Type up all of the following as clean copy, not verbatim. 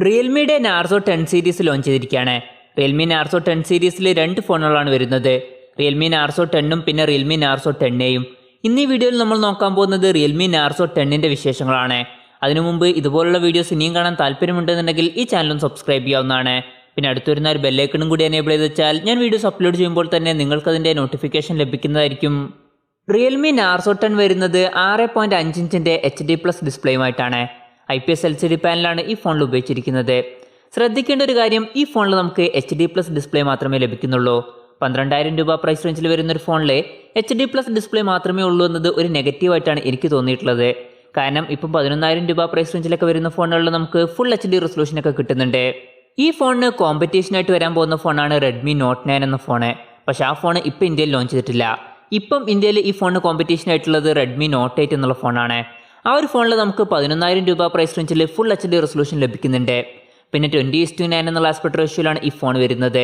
റിയൽമിയുടെ Narzo 10 series launch ചെയ്തിരിക്കുകയാണ്. Realme Narzo 10 സീരീസിൽ രണ്ട് ഫോണുകളാണ് വരുന്നത്. റിയൽമി നാർസോ 10ഉം പിന്നെ റിയൽമി നാർസോ 10എയും. ഇന്ന് ഈ വീഡിയോയിൽ നമ്മൾ നോക്കാൻ പോകുന്നത് റിയൽമി നാർസോ 10ന്റെ വിശേഷങ്ങളാണ്. അതിനു മുമ്പ് ഇതുപോലുള്ള വീഡിയോസ് ഇനിയും കാണാൻ താല്പര്യമുണ്ടെന്നുണ്ടെങ്കിൽ ഈ ചാനലും സബ്സ്ക്രൈബ് ചെയ്യാവുന്നതാണ്. പിന്നെ അടുത്ത് വരുന്ന ഒരു ബെല്ലൈക്കണും കൂടി എനേബിൾ ചെയ്ത് വെച്ചാൽ ഞാൻ വീഡിയോസ് അപ്ലോഡ് ചെയ്യുമ്പോൾ തന്നെ നിങ്ങൾക്കതിൻ്റെ നോട്ടിഫിക്കേഷൻ ലഭിക്കുന്നതായിരിക്കും. റിയൽമി നാർസോ 10 വരുന്നത് 6.5 ഇഞ്ചിൻ്റെ HD+ ഡിസ്പ്ലേയുമായിട്ടാണ്. IPS LCD പാനലാണ് ഈ ഫോണിൽ ഉപയോഗിച്ചിരിക്കുന്നത്. ശ്രദ്ധിക്കേണ്ട ഒരു കാര്യം, ഈ ഫോണിൽ നമുക്ക് HD+ ഡിസ്പ്ലേ മാത്രമേ ലഭിക്കുന്നുള്ളൂ. 12,000 രൂപ പ്രൈസ് റേഞ്ചിൽ വരുന്നൊരു ഫോണിൽ HD+ ഡിസ്പ്ലേ മാത്രമേ ഉള്ളൂ എന്നത് ഒരു നെഗറ്റീവായിട്ടാണ് എനിക്ക് തോന്നിയിട്ടുള്ളത്. കാരണം ഇപ്പം 11,000 രൂപ പ്രൈസ് റേഞ്ചിലൊക്കെ വരുന്ന ഫോണുകളിൽ നമുക്ക് ഫുൾ HD റെസൊല്യൂഷനൊക്കെ കിട്ടുന്നുണ്ട്. ഈ ഫോണിന് കോമ്പറ്റീഷനായിട്ട് വരാൻ പോകുന്ന ഫോണാണ് റെഡ്മി നോട്ട് 9 എന്ന ഫോണ്. പക്ഷേ ആ ഫോൺ ഇപ്പം ഇന്ത്യയിൽ ലോഞ്ച് ചെയ്തിട്ടില്ല. ഇപ്പം ഇന്ത്യയിൽ ഈ ഫോണിന് കോമ്പറ്റീഷൻ ആയിട്ടുള്ളത് റെഡ്മി നോട്ട് 8 എന്നുള്ള ഫോണാണ്. ആ ഒരു ഫോണിൽ നമുക്ക് 11,000 രൂപ പ്രൈസ് റേഞ്ചിൽ ഫുൾ HD റെസൊല്യൂഷൻ ലഭിക്കുന്നുണ്ട്. പിന്നെ 20:9 എന്നുള്ള ആസ്പെക്ട് റേഷ്യോയിലാണ് ഈ ഫോൺ വരുന്നത്.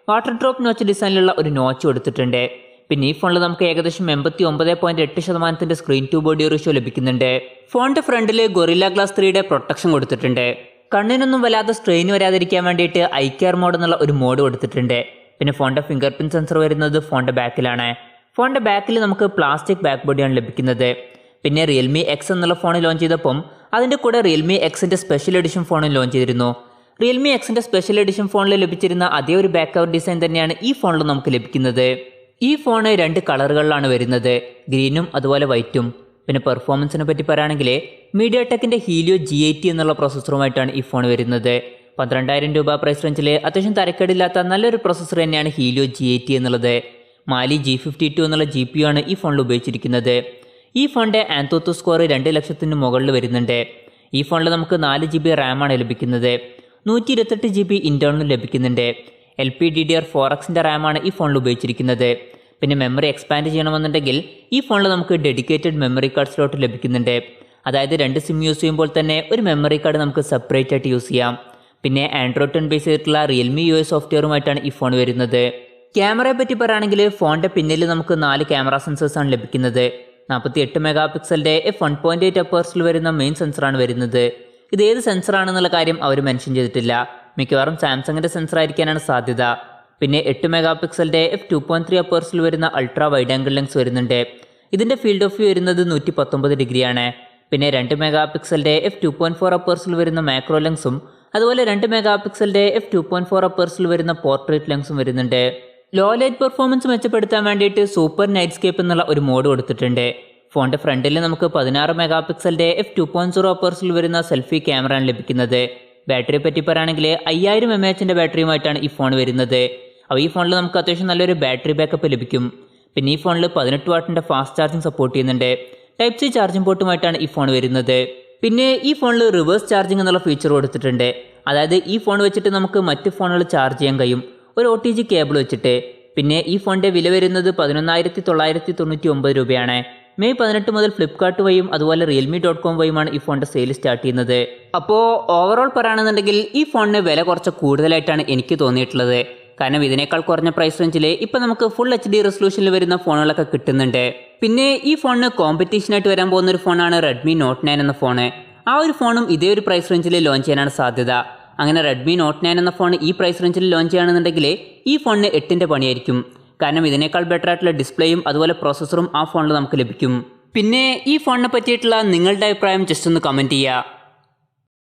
വാട്ടർ ഡ്രോപ്പ് നോച്ച് ഡിസൈനിലുള്ള ഒരു നോച്ച് കൊടുത്തിട്ടുണ്ട്. പിന്നെ ഈ ഫോണിൽ നമുക്ക് ഏകദേശം 89.8% സ്ക്രീൻ ടു ബോഡി റേഷ്യോ ലഭിക്കുന്നുണ്ട്. ഫോണിന്റെ ഫ്രണ്ടിൽ ഗൊറില്ല ഗ്ലാസ് 3യുടെ പ്രൊട്ടക്ഷൻ കൊടുത്തിട്ടുണ്ട്. കണ്ണിനൊന്നും വല്ലാതെ സ്ട്രെയിൻ വരാതിരിക്കാൻ വേണ്ടിയിട്ട് ഐ കെയർ മോഡ് എന്നുള്ള ഒരു മോഡ് കൊടുത്തിട്ടുണ്ട്. പിന്നെ ഫോണിന്റെ ഫിംഗർ പ്രിന്റ് സെൻസർ വരുന്നത് ഫോണിന്റെ ബാക്കിലാണ്. ഫോണിന്റെ ബാക്കിൽ നമുക്ക് പ്ലാസ്റ്റിക് ബാക്ക് ബോഡിയാണ് ലഭിക്കുന്നത്. പിന്നെ റിയൽമി എക്സ് എന്നുള്ള ഫോൺ ലോഞ്ച് ചെയ്തപ്പം അതിൻ്റെ കൂടെ റിയൽമി എക്സിൻ്റെ സ്പെഷ്യൽ എഡിഷൻ ഫോണും ലോഞ്ച് ചെയ്തിരുന്നു. റിയൽമി എക്സിൻ്റെ സ്പെഷ്യൽ എഡിഷൻ ഫോണിൽ ലഭിച്ചിരുന്ന അതേ ഒരു ബാക്ക് കവർ ഡിസൈൻ തന്നെയാണ് ഈ ഫോണിൽ നമുക്ക് ലഭിക്കുന്നത്. ഈ ഫോണ് 2 കളറുകളിലാണ് വരുന്നത്, ഗ്രീനും അതുപോലെ വൈറ്റും. പിന്നെ പെർഫോമൻസിനെ പറ്റി പറയുകയാണെങ്കിൽ മീഡിയാടെക്കിൻ്റെ ഹീലിയോ G80 എന്നുള്ള പ്രോസസ്സറുമായിട്ടാണ് ഈ ഫോൺ വരുന്നത്. 12,000 രൂപ പ്രൈസ് റേഞ്ചിൽ അത്യാവശ്യം തരക്കേടില്ലാത്ത നല്ലൊരു പ്രോസസ്സർ തന്നെയാണ് ഹീലിയോ G80 എന്നുള്ളത്. മാലി G52 എന്നുള്ള GPU ആണ് ഈ ഫോണിൽ ഉപയോഗിച്ചിരിക്കുന്നത്. ഈ ഫോണിൻ്റെ ആൻതോത്ത് സ്കോർ 2 ലക്ഷത്തിന് മുകളിൽ വരുന്നുണ്ട്. ഈ ഫോണിൽ നമുക്ക് 4 GB റാമാണ് ലഭിക്കുന്നത്. 128 GB ഇൻറ്റേർണൽ ലഭിക്കുന്നുണ്ട്. LPDDR4Xൻ്റെ റാമാണ് ഈ ഫോണിൽ ഉപയോഗിച്ചിരിക്കുന്നത്. പിന്നെ മെമ്മറി എക്സ്പാൻഡ് ചെയ്യണമെന്നുണ്ടെങ്കിൽ ഈ ഫോണിൽ നമുക്ക് ഡെഡിക്കേറ്റഡ് മെമ്മറി കാർഡ് സ്ലോട്ട് ലഭിക്കുന്നുണ്ട്. അതായത് 2 സിം യൂസ് ചെയ്യുമ്പോൾ തന്നെ ഒരു മെമ്മറി കാർഡ് നമുക്ക് സെപ്പറേറ്റ് ആയിട്ട് യൂസ് ചെയ്യാം. പിന്നെ ആൻഡ്രോയിഡ് 10 ബേസ് ചെയ്തിട്ടുള്ള റിയൽമി UI സോഫ്റ്റ്വെയറുമായിട്ടാണ് ഈ ഫോൺ വരുന്നത്. ക്യാമറയെ പറ്റി പറയുകയാണെങ്കിൽ ഫോണിൻ്റെ പിന്നിൽ നമുക്ക് 4 ക്യാമറ സെൻസേഴ്സാണ് ലഭിക്കുന്നത്. 48 മെഗാ പിക്സലിൻ്റെ f1.8 അപ്പേഴ്സിൽ വരുന്ന മെയിൻ സെൻസറാണ് വരുന്നത്. ഇത് ഏത് സെൻസറാണെന്നുള്ള കാര്യം അവർ മെൻഷൻ ചെയ്തിട്ടില്ല. മിക്കവാറും സാംസങ്ങിൻ്റെ സെൻസർ ആയിരിക്കാനാണ് സാധ്യത. പിന്നെ 8 മെഗാ പിക്സലിൻ്റെ f2.3 അപ്പേഴ്സിൽ വരുന്ന അൾട്രാ വൈഡ് ആംഗിൾ ലെൻസ് വരുന്നുണ്ട്. ഇതിൻ്റെ ഫീൽഡ് ഓഫ് വ്യൂ വരുന്നത് 119 ഡിഗ്രിയാണ്. പിന്നെ 2 മെഗാ പിക്സലിൻ്റെ f2.4 അപ്പേഴ്സിൽ വരുന്ന മാക്രോ ലെൻസും അതുപോലെ 2 മെഗാ പിക്സലിൻ്റെ f2.4 അപ്പേഴ്സിൽ വരുന്ന പോർട്രേറ്റ് ലെൻസും വരുന്നുണ്ട്. ലോ ലൈറ്റ് പെർഫോമൻസ് മെച്ചപ്പെടുത്താൻ വേണ്ടിയിട്ട് സൂപ്പർ നൈറ്റ് സ്കേപ്പ് എന്നുള്ള ഒരു മോഡ് കൊടുത്തിട്ടുണ്ട്. ഫോണിൻ്റെ ഫ്രണ്ടിൽ നമുക്ക് 16 മെഗാ പിക്സലിൻ്റെ f2.0 അപ്പേഴ്സിൽ വരുന്ന സെൽഫി ക്യാമറയാണ് ലഭിക്കുന്നത്. ബാറ്ററിയെ പറ്റി പറയുകയാണെങ്കിൽ 5000 mAhൻ്റെ ബാറ്ററിയുമായിട്ടാണ് ഈ ഫോൺ വരുന്നത്. അപ്പോൾ ഈ ഫോണിൽ നമുക്ക് അത്യാവശ്യം നല്ലൊരു ബാറ്ററി ബാക്കപ്പ് ലഭിക്കും. പിന്നെ ഈ ഫോണിൽ 18 വാട്ടിൻ്റെ ഫാസ്റ്റ് ചാർജിങ് സപ്പോർട്ട് ചെയ്യുന്നുണ്ട്. Type-C ചാർജിംഗ് പോർട്ടുമായിട്ടാണ് ഈ ഫോൺ വരുന്നത്. പിന്നെ ഈ ഫോണിൽ റിവേഴ്സ് ചാർജിങ് എന്നുള്ള ഫീച്ചർ കൊടുത്തിട്ടുണ്ട്. അതായത് ഈ ഫോൺ വെച്ചിട്ട് നമുക്ക് മറ്റ് ഫോണുകൾ ചാർജ് ചെയ്യാൻ കഴിയും, ഒരു OTG കേബിൾ വെച്ചിട്ട്. പിന്നെ ഈ ഫോണിൻ്റെ വില വരുന്നത് 11,999 രൂപയാണ്. മെയ് 18 മുതൽ ഫ്ലിപ്കാർട്ട് വഴിയും അതുപോലെ realme.com വഴിയുമാണ് ഈ ഫോണിൻ്റെ സെയിൽ സ്റ്റാർട്ട് ചെയ്യുന്നത്. അപ്പോൾ ഓവറോൾ പറയുകയാണെന്നുണ്ടെങ്കിൽ ഈ ഫോണിന് വില കുറച്ച് കൂടുതലായിട്ടാണ് എനിക്ക് തോന്നിയിട്ടുള്ളത്. കാരണം ഇതിനേക്കാൾ കുറഞ്ഞ പ്രൈസ് റേഞ്ചിൽ ഇപ്പം നമുക്ക് ഫുൾ HD റെസൊല്യൂഷനിൽ വരുന്ന ഫോണുകളൊക്കെ കിട്ടുന്നുണ്ട്. പിന്നെ ഈ ഫോണിന് കോമ്പറ്റീഷനായിട്ട് വരാൻ പോകുന്ന ഒരു ഫോണാണ് റെഡ്മി നോട്ട് 9 എന്ന ഫോണ്. ആ ഒരു ഫോണും ഇതേ ഒരു പ്രൈസ് റേഞ്ചിൽ ലോഞ്ച് ചെയ്യാനാണ് സാധ്യത. അങ്ങനെ റെഡ്മി നോട്ട് 9 എന്ന ഫോൺ ഈ പ്രൈസ് റേഞ്ചിൽ ലോഞ്ച് ചെയ്യുകയാണെന്നുണ്ടെങ്കിൽ ഈ ഫോണിന് 8ൻ്റെ പണിയായിരിക്കും. കാരണം ഇതിനേക്കാൾ ബെറ്റർ ആയിട്ടുള്ള ഡിസ്പ്ലേയും അതുപോലെ പ്രോസസ്സറും ആ ഫോണിൽ നമുക്ക് ലഭിക്കും. പിന്നെ ഈ ഫോണിനെ പറ്റിയിട്ടുള്ള നിങ്ങളുടെ അഭിപ്രായം ജസ്റ്റ് ഒന്ന് കമൻറ്റ് ചെയ്യുക.